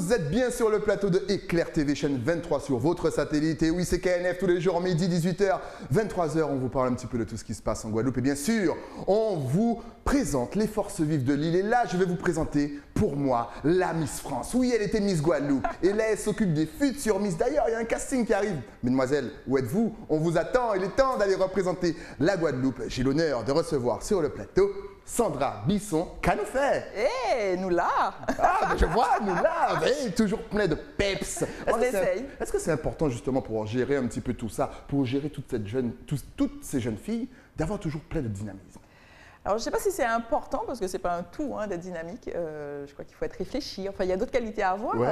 Vous êtes bien sur le plateau de Éclair TV, chaîne 23 sur votre satellite. Et oui, c'est KNF tous les jours, midi, 18h, 23h. On vous parle un petit peu de tout ce qui se passe en Guadeloupe. Et bien sûr, on vous présente les forces vives de l'île. Et là, je vais vous présenter, pour moi, la Miss France. Oui, elle était Miss Guadeloupe. Et là, elle s'occupe des futures Miss. D'ailleurs, il y a un casting qui arrive. Mesdemoiselles, où êtes-vous? On vous attend. Il est temps d'aller représenter la Guadeloupe. J'ai l'honneur de recevoir sur le plateau Sandra Bisson, qu'a nous fait? Eh, nous là! Ah, ben je vois, nous là, toujours plein de peps. On essaye. Est-ce que c'est important justement pour gérer un petit peu tout ça, pour gérer toutes ces jeunes filles, d'avoir toujours plein de dynamisme? Alors, je ne sais pas si c'est important, parce que ce n'est pas un tout d'être dynamique. Je crois qu'il faut être réfléchi. Enfin, il y a d'autres qualités à avoir. Ouais.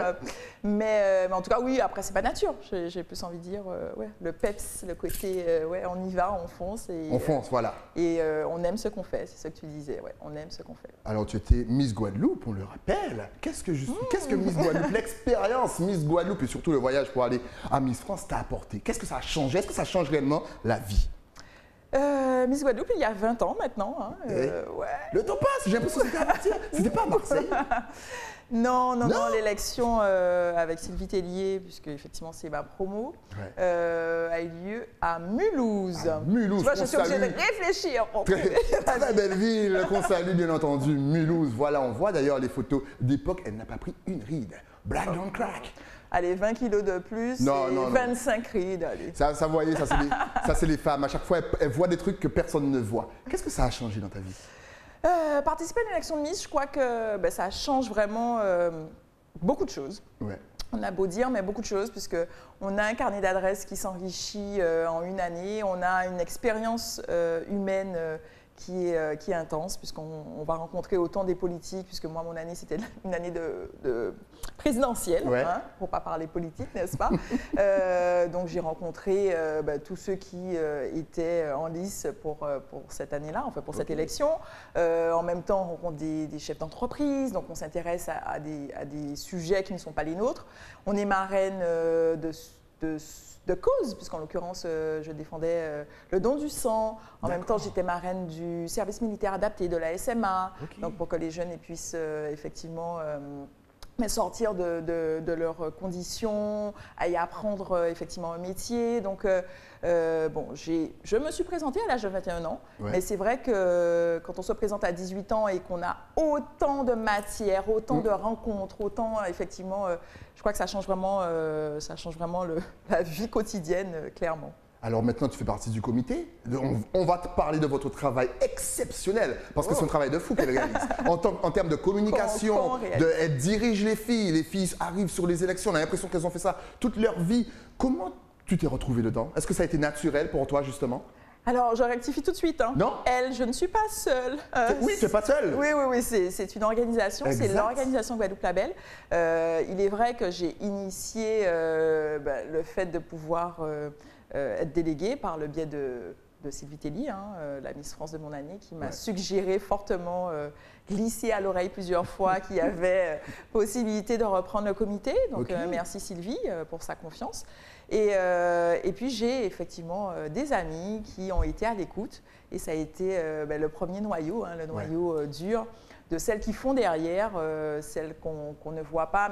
Mais en tout cas, oui, après, ce n'est pas nature. J'ai plus envie de dire, ouais, le peps, le côté, ouais, on y va, on fonce. On fonce, voilà. Et on aime ce qu'on fait, c'est ce que tu disais. Ouais, on aime ce qu'on fait. Alors, tu étais Miss Guadeloupe, on le rappelle. Qu'est-ce que Miss Guadeloupe, l'expérience Miss Guadeloupe et surtout le voyage pour aller à Miss France t'a apporté? Qu'est-ce que ça a changé? Est-ce que ça change réellement la vie? Miss Guadeloupe, il y a 20 ans maintenant. Ouais. Le temps passe, j'ai l'impression que c'était à partir. C'était pas à Marseille. Non, l'élection avec Sylvie Tellier, puisque effectivement c'est ma promo, a eu lieu à Mulhouse. Mulhouse, tu vois, je suis obligée de réfléchir. Très belle ville qu'on salue bien entendu, Mulhouse. Voilà, on voit d'ailleurs les photos d'époque, elle n'a pas pris une ride. Black don't crack. Allez, 20 kilos de plus et 25 rides. Allez. Ça, vous voyez, ça c'est les femmes. À chaque fois, elles voient des trucs que personne ne voit. Qu'est-ce que ça a changé dans ta vie? Participer à une élection de Miss, je crois que ça change vraiment beaucoup de choses. Ouais. On a beau dire, mais beaucoup de choses, puisqu'on a un carnet d'adresses qui s'enrichit en une année. On a une expérience humaine qui est intense, puisqu'on va rencontrer autant des politiques, puisque moi, mon année, c'était une année de présidentielle, pour ne pas parler politique, n'est-ce pas? Donc, j'ai rencontré tous ceux qui étaient en lice pour cette année-là, enfin pour cette élection. En même temps, on rencontre des chefs d'entreprise, donc on s'intéresse à des sujets qui ne sont pas les nôtres. On est marraine de cause, puisqu'en l'occurrence, je défendais le don du sang. En même temps, j'étais marraine du service militaire adapté de la SMA, donc pour que les jeunes puissent effectivement sortir de leurs conditions, à y apprendre effectivement un métier. Donc, je me suis présentée à l'âge de 21 ans, mais c'est vrai que quand on se présente à 18 ans et qu'on a autant de matière, autant de rencontres, autant effectivement, je crois que ça change vraiment la vie quotidienne, clairement. Alors maintenant, tu fais partie du comité. On va te parler de votre travail exceptionnel, parce que c'est un travail de fou qu'elle réalise. En termes de communication, elle dirige les filles. Les filles arrivent sur les élections. On a l'impression qu'elles ont fait ça toute leur vie. Comment tu t'es retrouvée dedans? Est-ce que ça a été naturel pour toi, justement? Alors, je rectifie tout de suite. Non. Je ne suis pas seule. Oui, tu n'es pas seule. Oui, c'est une organisation. C'est l'organisation Guadeloupe Label. Il est vrai que j'ai initié le fait de pouvoir être déléguée par le biais de Sylvie Tellier, la Miss France de mon année, qui m'a suggéré fortement, glissé à l'oreille plusieurs fois, qu'il y avait possibilité de reprendre le comité. Donc, merci Sylvie pour sa confiance. Et puis, j'ai effectivement des amis qui ont été à l'écoute. Et ça a été le premier noyau, le noyau dur, de celles qui font derrière, celles qu'on ne voit pas,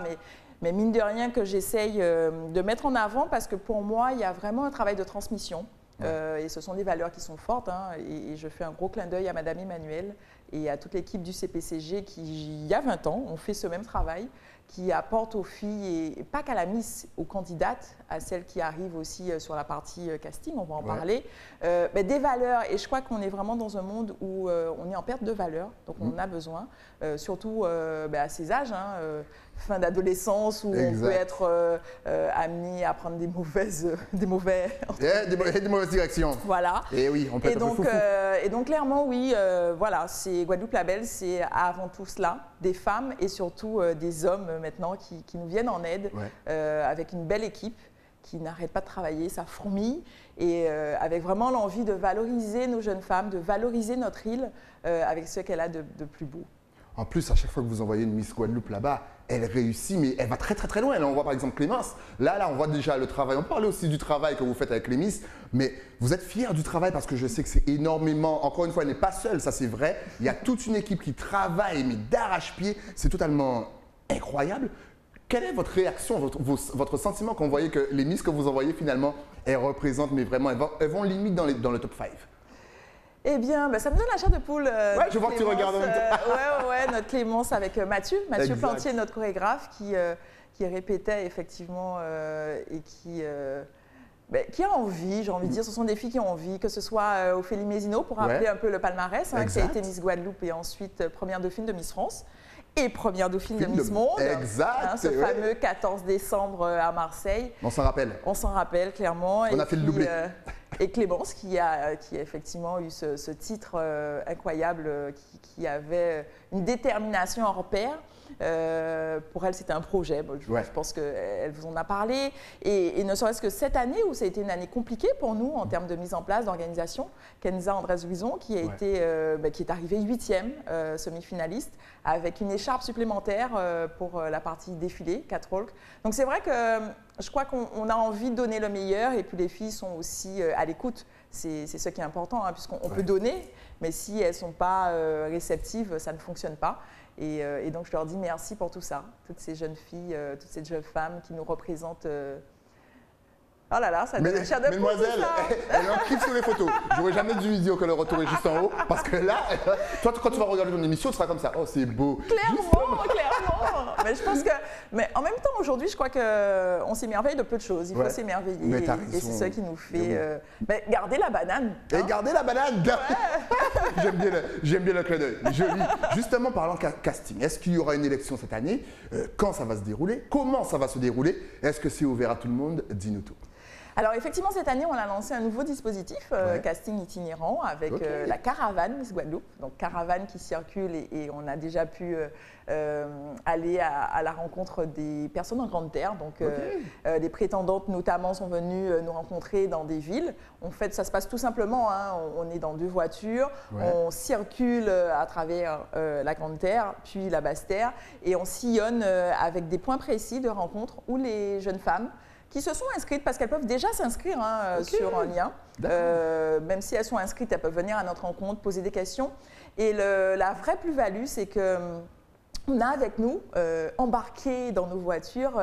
mais mine de rien que j'essaye de mettre en avant, parce que pour moi, il y a vraiment un travail de transmission. Et ce sont des valeurs qui sont fortes. Et je fais un gros clin d'œil à Madame Emmanuelle et à toute l'équipe du CPCG qui, il y a 20 ans, ont fait ce même travail, qui apporte aux filles, et pas qu'à la Miss, aux candidates, à celles qui arrivent aussi sur la partie casting, on va en parler, des valeurs. Et je crois qu'on est vraiment dans un monde où on est en perte de valeurs, donc on en a besoin, surtout à ces âges, fin d'adolescence, où on peut être amené à prendre des mauvaises directions. Voilà. Et oui, on peut être fou. Et donc clairement, oui, voilà, c'est Guadeloupe Label, c'est avant tout cela, des femmes et surtout des hommes maintenant qui nous viennent en aide, avec une belle équipe qui n'arrête pas de travailler, ça fourmille, et avec vraiment l'envie de valoriser nos jeunes femmes, de valoriser notre île avec ce qu'elle a de plus beau. En plus, à chaque fois que vous envoyez une Miss Guadeloupe là-bas, elle réussit, mais elle va très très très loin. Là, on voit par exemple Clémence. Là, on voit déjà le travail. On parlait aussi du travail que vous faites avec les Miss, mais vous êtes fiers du travail parce que je sais que c'est énormément. Encore une fois, elle n'est pas seule, ça c'est vrai. Il y a toute une équipe qui travaille, mais d'arrache-pied. C'est totalement incroyable. quelle est votre réaction, votre sentiment quand vous voyez que les Miss que vous envoyez finalement, elles représentent, mais vraiment, elles vont limite dans le top 5? Eh bien, ça me donne la chair de poule. Ouais, je vois que tu regardes en même temps. Ouais, notre Clémence avec Mathieu Plantier, notre chorégraphe, qui répétait effectivement et qui a envie, j'ai envie de dire, ce sont des filles qui ont envie, que ce soit Ophélie Mézineau, pour rappeler un peu le palmarès, qui a été Miss Guadeloupe et ensuite première dauphine de Miss France. Et première dauphine de Miss Monde. Exact. Ce fameux 14 décembre à Marseille. On s'en rappelle. On s'en rappelle clairement. On a fait le doublé. Et Clémence qui a effectivement eu ce titre incroyable, qui avait une détermination hors pair. Pour elle, c'était un projet. Je pense qu'elle vous en a parlé. Et ne serait-ce que cette année, où ça a été une année compliquée pour nous en termes de mise en place, d'organisation, Kenza Andrés-Louison, qui est arrivée 8e semi-finaliste, avec une écharpe supplémentaire pour la partie défilé, catwalk. Donc c'est vrai que je crois qu'on a envie de donner le meilleur, et puis les filles sont aussi à l'écoute. C'est ce qui est important, puisqu'on peut donner, mais si elles ne sont pas réceptives, ça ne fonctionne pas. Et donc je leur dis merci pour tout ça, toutes ces jeunes filles, toutes ces jeunes femmes qui nous représentent. Oh là là, ça donne la chair de poule. Mademoiselle, elle est en clip sur les photos. J'aurais jamais dû lui dire que le retour est juste en haut, parce que là, toi, quand tu vas regarder ton émission, tu seras comme ça. Oh, c'est beau. Clairement. Mais je pense que, mais en même temps, aujourd'hui, je crois qu'on s'émerveille de peu de choses. Il faut s'émerveiller. Et c'est ça qui nous fait garder la banane. Et garder la banane. J'aime bien le clin d'œil. Joli. Justement, parlant casting, est-ce qu'il y aura une élection cette année? Quand ça va se dérouler? Comment ça va se dérouler? Est-ce que c'est ouvert à tout le monde? Dis-nous tout. Alors effectivement, cette année, on a lancé un nouveau dispositif, casting itinérant, avec la caravane Miss Guadeloupe. Donc caravane qui circule, et on a déjà pu aller à la rencontre des personnes en grande terre. Donc des prétendantes notamment sont venues nous rencontrer dans des villes. En fait, ça se passe tout simplement, on est dans 2 voitures, on circule à travers la grande terre, puis la basse terre, et on sillonne avec des points précis de rencontre où les jeunes femmes qui se sont inscrites, parce qu'elles peuvent déjà s'inscrire sur un lien. Même si elles sont inscrites, elles peuvent venir à notre rencontre, poser des questions. Et la vraie plus-value, c'est que on a avec nous, embarqué dans nos voitures,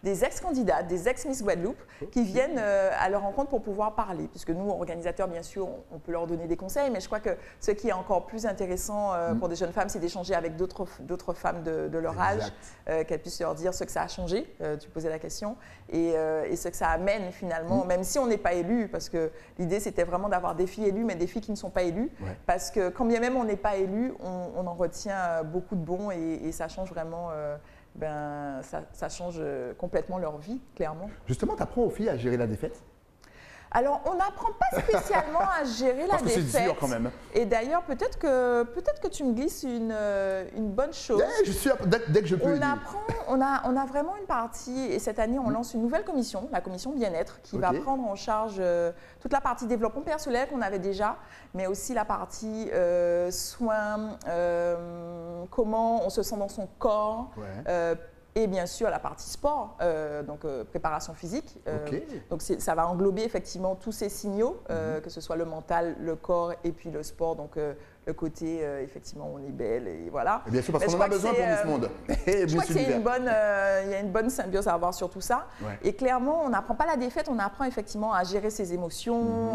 des ex-candidates, des ex-Miss Guadeloupe, qui viennent à leur rencontre pour pouvoir parler. Puisque nous, organisateurs, bien sûr, on peut leur donner des conseils, mais je crois que ce qui est encore plus intéressant pour des jeunes femmes, c'est d'échanger avec d'autres femmes de leur âge, qu'elles puissent leur dire ce que ça a changé, tu posais la question, et ce que ça amène finalement, même si on n'est pas élu, parce que l'idée, c'était vraiment d'avoir des filles élues, mais des filles qui ne sont pas élues, parce que quand bien même on n'est pas élu, on en retient beaucoup de bons, et ça change vraiment, ça change complètement leur vie, clairement. Justement, tu apprends aux filles à gérer la défaite? Alors, on n'apprend pas spécialement à gérer la défaite. Parce que c'est dur quand même. Et d'ailleurs, peut-être que tu me glisses une bonne chose. Je suis dès que je peux. On a vraiment une partie, et cette année, on lance une nouvelle commission, la commission bien-être, qui va prendre en charge toute la partie développement personnel qu'on avait déjà, mais aussi la partie soins, comment on se sent dans son corps. Et bien sûr la partie sport, donc préparation physique. Donc ça va englober effectivement tous ces signaux, que ce soit le mental, le corps et puis le sport. Donc le côté, effectivement, on est belle et voilà. Et bien sûr, parce qu'on en a besoin pour Miss Monde. Je crois qu'il y a une bonne symbiose à avoir sur tout ça. Et clairement, on n'apprend pas la défaite, on apprend effectivement à gérer ses émotions.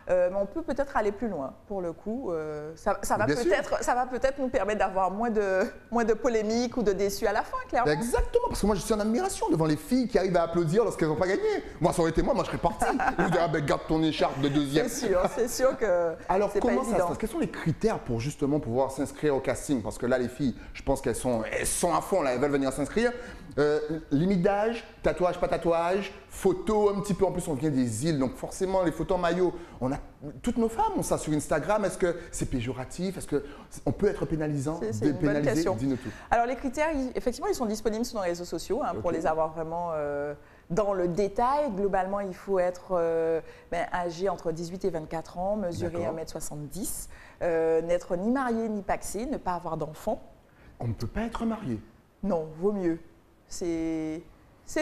Mais on peut peut-être aller plus loin, pour le coup. Ça va peut-être nous permettre d'avoir moins de polémiques ou de déçus à la fin, clairement. Exactement, parce que moi, je suis en admiration devant les filles qui arrivent à applaudir lorsqu'elles n'ont pas gagné. Moi, ça aurait été moi je serais parti. Je vous dirais, garde ton écharpe de 2e. C'est sûr que alors, comment ça se passe? Quels sont les critères pour justement pouvoir s'inscrire au casting? Parce que là, les filles, je pense qu'elles sont à fond, là, elles veulent venir s'inscrire. Limite d'âge, tatouage, pas tatouage, photos un petit peu. En plus, on vient des îles, donc forcément, les photos en maillot, toutes nos femmes ont ça sur Instagram. Est-ce que c'est péjoratif? Est-ce qu'on peut être pénalisant? C'est une bonne question. Dis-nous tout. Alors, les critères, effectivement, ils sont disponibles sur nos réseaux sociaux pour les avoir vraiment dans le détail. Globalement, il faut être âgé entre 18 et 24 ans, mesurer 1m70, n'être ni marié ni pacsé, ne pas avoir d'enfant. On ne peut pas être marié? Non, vaut mieux. C'est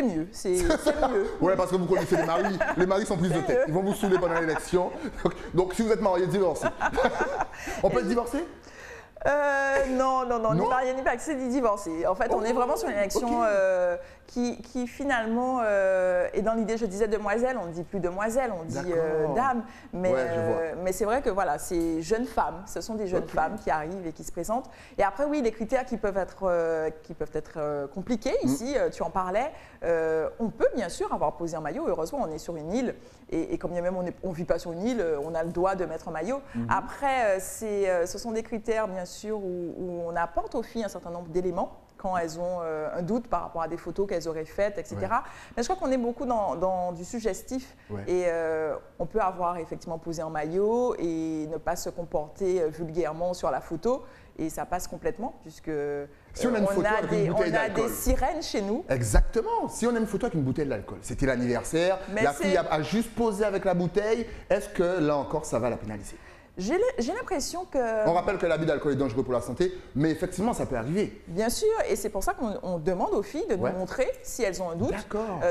mieux, c'est mieux. Ouais, parce que vous connaissez les maris. Les maris sont pris de tête. Ils vont vous saouler pendant l'élection. Donc, si vous êtes marié, divorcez. On peut être divorcé? Non, ni marié ni pacsé ni divorcé. En fait, on est vraiment sur une élection qui finalement est dans l'idée, je disais demoiselle, on ne dit plus demoiselle, on dit dame. Mais c'est vrai que voilà, c'est jeunes femmes, ce sont des jeunes femmes qui arrivent et qui se présentent. Et après, oui, les critères qui peuvent être compliqués ici, tu en parlais, on peut bien sûr avoir posé un maillot. Heureusement, on est sur une île et comme bien même on ne vit pas sur une île, on a le droit de mettre un maillot. Après, ce sont des critères bien sûr où on apporte aux filles un certain nombre d'éléments quand elles ont un doute par rapport à des photos qu'elles auraient faites, etc. Mais je crois qu'on est beaucoup dans du suggestif et on peut avoir effectivement posé un maillot et ne pas se comporter vulgairement sur la photo et ça passe complètement puisque si on a des sirènes chez nous. Exactement, si on a une photo avec une bouteille d'alcool, c'était l'anniversaire, la fille a juste posé avec la bouteille, est-ce que là encore ça va la pénaliser? J'ai l'impression que... On rappelle que l'abus d'alcool est dangereux pour la santé, mais effectivement, ça peut arriver. Bien sûr, et c'est pour ça qu'on demande aux filles de nous montrer, si elles ont un doute,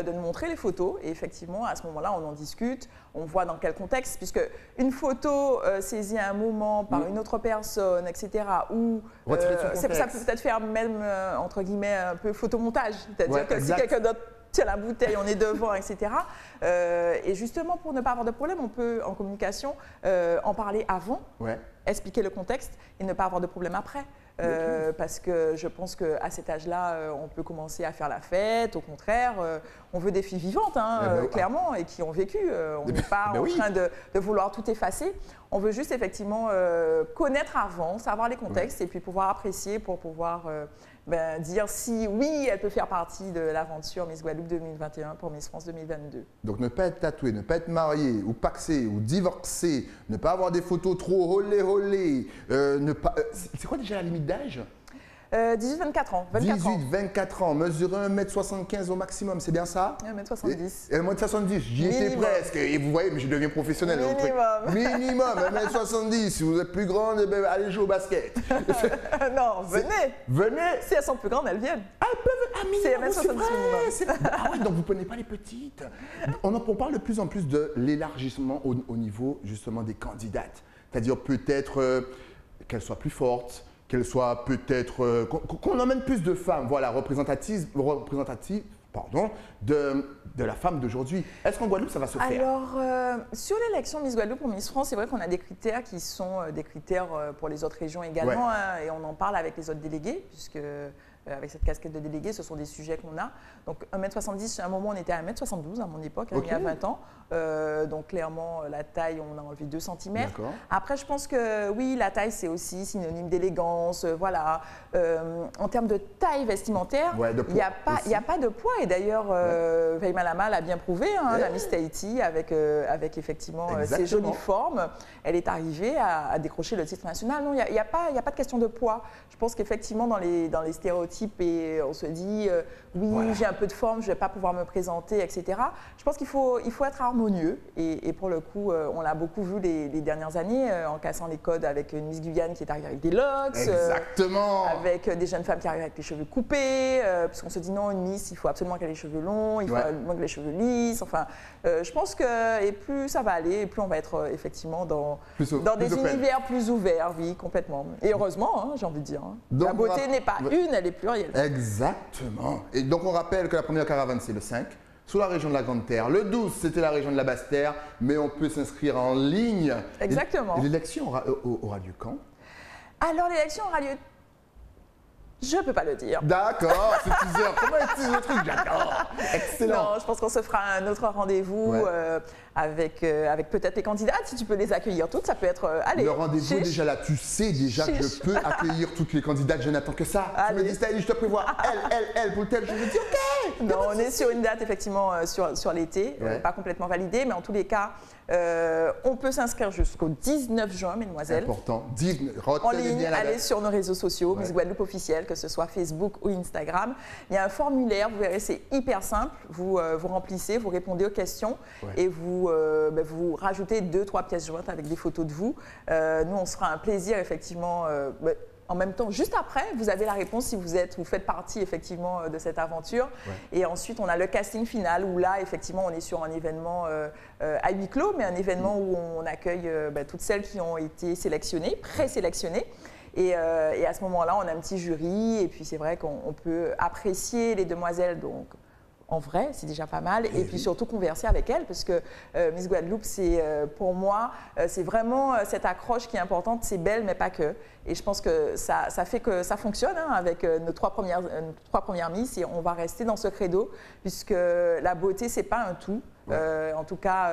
de nous montrer les photos. Et effectivement, à ce moment-là, on en discute, on voit dans quel contexte, puisque une photo saisie à un moment par une autre personne, etc., ou ça peut peut-être faire même, entre guillemets, un peu photomontage. C'est-à-dire que si quelqu'un d'autre tient la bouteille, on est devant, etc. Et justement, pour ne pas avoir de problème, on peut, en communication, en parler avant, expliquer le contexte et ne pas avoir de problème après. Parce que je pense qu'à cet âge-là, on peut commencer à faire la fête. Au contraire, on veut des filles vivantes, clairement, et qui ont vécu. On n'est pas en train de vouloir tout effacer. On veut juste effectivement connaître avant, savoir les contextes et puis pouvoir apprécier pour pouvoir dire si oui, elle peut faire partie de l'aventure Miss Guadeloupe 2021 pour Miss France 2022. Donc ne pas être tatoué, ne pas être marié ou paxé ou divorcé, ne pas avoir des photos trop olé, c'est quoi déjà la limite d'âge? 18-24 ans. 18-24 ans, mesurer 1m75 au maximum, c'est bien ça? 1m70. 1m70, j'y étais presque. Et vous voyez, mais je deviens professionnel. Minimum, 1m70. Si vous êtes plus grande, allez jouer au basket. Non, venez. Venez. Si elles sont plus grandes, elles viennent. Ah, elles peuvent. C'est 1m70 minimum. Ah ouais, donc vous ne prenez pas les petites. On parle de plus en plus de l'élargissement au niveau justement des candidates. C'est-à-dire peut-être qu'elles soient plus fortes, qu'elle soit peut-être, qu'on emmène plus de femmes, voilà, représentatives de la femme d'aujourd'hui. Est-ce qu'en Guadeloupe, ça va se faire? Alors, sur l'élection Miss Guadeloupe ou Miss France, c'est vrai qu'on a des critères qui sont des critères pour les autres régions également, et on en parle avec les autres délégués, puisque avec cette casquette de délégué, ce sont des sujets qu'on a. Donc 1m70, à un moment on était à 1m72 à mon époque, il y a 20 ans. Donc clairement, la taille, on a enlevé 2 cm. Après, je pense que oui, la taille, c'est aussi synonyme d'élégance. Voilà. En termes de taille vestimentaire, il n'y a pas de poids. Et d'ailleurs, Veima Lama l'a bien prouvé, la Miss Tahiti, avec effectivement ses jolies formes. Elle est arrivée à décrocher le titre national. Non, il n'y a pas de question de poids. Je pense qu'effectivement, dans les stéréotypes, et on se dit, j'ai un peu de forme, je ne vais pas pouvoir me présenter, etc. Je pense qu'il faut être harmonieux. Et pour le coup, on l'a beaucoup vu les dernières années, en cassant les codes avec une Miss Guyane qui est arrivée avec des locks. Exactement. Avec des jeunes femmes qui arrivent avec les cheveux coupés. Parce qu'on se dit, non, une Miss, il faut absolument qu'elle ait les cheveux longs, il faut absolument qu'elle ait les cheveux lisses. Enfin, je pense que et plus ça va aller, et plus on va être effectivement dans des univers plus ouverts, oui, complètement. Et heureusement, j'ai envie de dire. Donc, la beauté n'est pas une, elle est plurielle. Exactement. Et donc on rappelle que la première caravane c'est le 5, sous la région de la Grande Terre. Le 12 c'était la région de la Basse Terre, mais on peut s'inscrire en ligne. Exactement. Et l'élection aura lieu quand? Alors l'élection aura lieu... Je ne peux pas le dire. D'accord, c'est teaser. Comment est-ce le truc? J'adore. Excellent. Non, je pense qu'on se fera un autre rendez-vous avec peut-être les candidates. Si tu peux les accueillir toutes, ça peut être... allez, le rendez-vous est déjà là. Tu sais déjà que je peux accueillir toutes les candidates. Je n'attends que ça. Allez. Tu me dis, Staheli, je te prévois elle, pour tel. Je me dis, OK. Non, on est sur une date, effectivement, sur l'été. Pas complètement validée, mais en tous les cas, on peut s'inscrire jusqu'au 19 juin, mesdemoiselles. Important. En ligne, allez sur nos réseaux sociaux, Miss Guadeloupe officielle, que ce soit Facebook ou Instagram. Il y a un formulaire, vous verrez, c'est hyper simple. Vous remplissez, vous répondez aux questions et vous rajoutez 2-3 pièces jointes avec des photos de vous. Nous, on se fera un plaisir, effectivement. En même temps, juste après, vous avez la réponse si vous faites partie effectivement de cette aventure. Et ensuite, on a le casting final où là, effectivement, on est sur un événement à huis clos, mais un événement où on accueille toutes celles qui ont été sélectionnées, présélectionnées. Et à ce moment-là, on a un petit jury et puis c'est vrai qu'on peut apprécier les demoiselles donc en vrai, c'est déjà pas mal. Et puis surtout converser avec elle, parce que Miss Guadeloupe, c'est pour moi, c'est vraiment cette accroche qui est importante. C'est belle, mais pas que. Et je pense que ça fait que ça fonctionne avec nos trois premières Miss. Et on va rester dans ce credo, puisque la beauté, c'est pas un tout. En tout cas,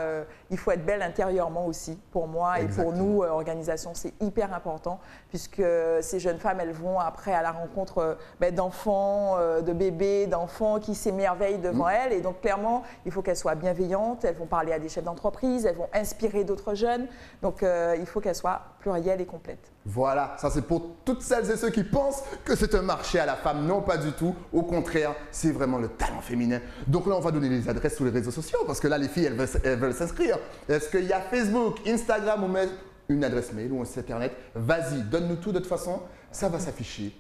il faut être belle intérieurement aussi, pour moi. Exactement. Et pour nous, organisation, c'est hyper important, puisque ces jeunes femmes, elles vont après à la rencontre d'enfants, de bébés, d'enfants qui s'émerveillent devant elles. Et donc, clairement, il faut qu'elles soient bienveillantes. Elles vont parler à des chefs d'entreprise, elles vont inspirer d'autres jeunes. Donc, il faut qu'elles soient plurielles et complètes. Voilà, ça c'est pour toutes celles et ceux qui pensent que c'est un marché à la femme. Non, pas du tout. Au contraire, c'est vraiment le talent féminin. Donc là, on va donner les adresses sur les réseaux sociaux parce que là, les filles, elles veulent s'inscrire. Est-ce qu'il y a Facebook, Instagram ou même une adresse mail ou un site internet? Vas-y, donne-nous tout. De toute façon, ça va s'afficher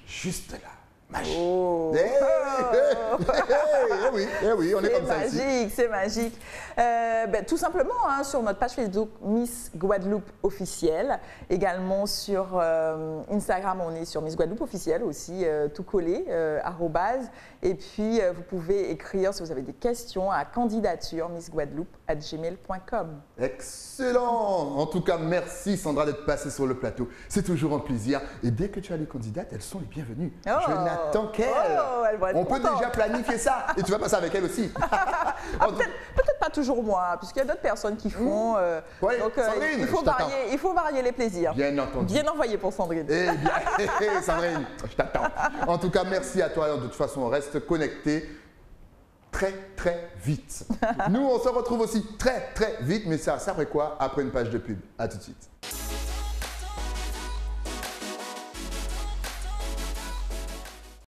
juste là. Magique. Oh. Oui, on est comme ça ici. C'est magique. Tout simplement, sur notre page Facebook Miss Guadeloupe officielle. Également sur Instagram, on est sur Miss Guadeloupe officielle aussi, tout collé, arrobase. Et puis, vous pouvez écrire si vous avez des questions à candidature missguadeloupe@gmail.com. Excellent. En tout cas, merci Sandra d'être passée sur le plateau. C'est toujours un plaisir. Et dès que tu as les candidates, elles sont les bienvenues. Je n'attends qu'elles. On peut déjà planifier ça. Et tu vas passer avec elles aussi. Peut-être pas toujours moi, puisqu'il y a d'autres personnes qui font. Donc, Sandrine, il faut varier les plaisirs. Bien entendu. Bien envoyé pour Sandrine. Eh bien, Sandrine, je t'attends. En tout cas, merci à toi. De toute façon, on reste connecté très, très vite. Nous, on se retrouve aussi très, très vite. Mais ça après quoi? Après une page de pub. À tout de suite.